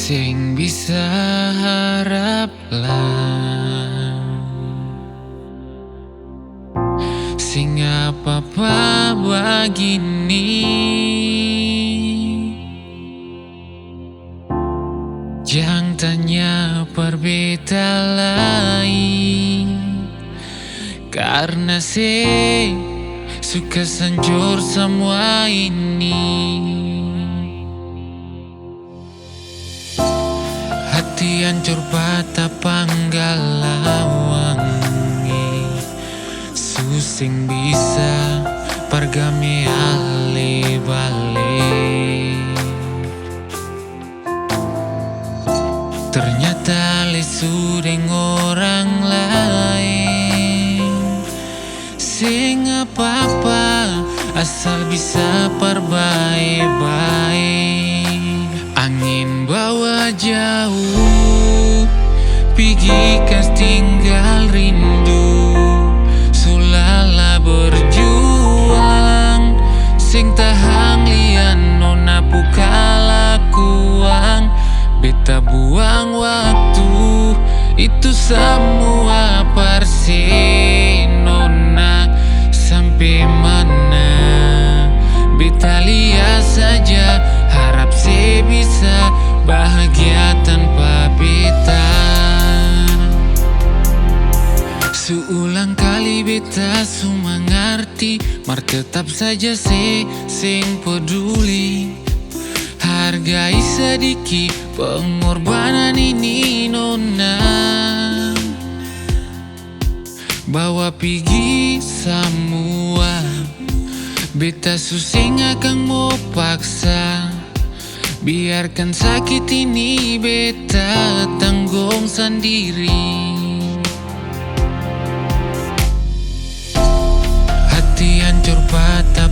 Sing bisa haraplah, sing apa-apa begini. Jangan tanya berbeda lain, karena saya suka sanjur semua ini. Hati hancur bata panggalawangi, susing bisa pergame ale balik. Ternyata lesudeng orang lain, sing apa-apa asal bisa perbaik-baik. Angin bawa jauh, pergi kas tinggal rindu. Sulala berjuang, sing tahang lian nona pukala kuang. Beta buang waktu, itu semua persi nona. Sampai mana beta lihat saja, harap saya bisa bahagia tanpa beta. Seulang kali beta semua ngerti, mar tetap saja saya sing peduli. Hargai sedikit pengorbanan ini nona, bawa pergi semua. Beta susing akan mau paksa, biarkan sakit ini beta tanggung sendiri. Hati hancur patah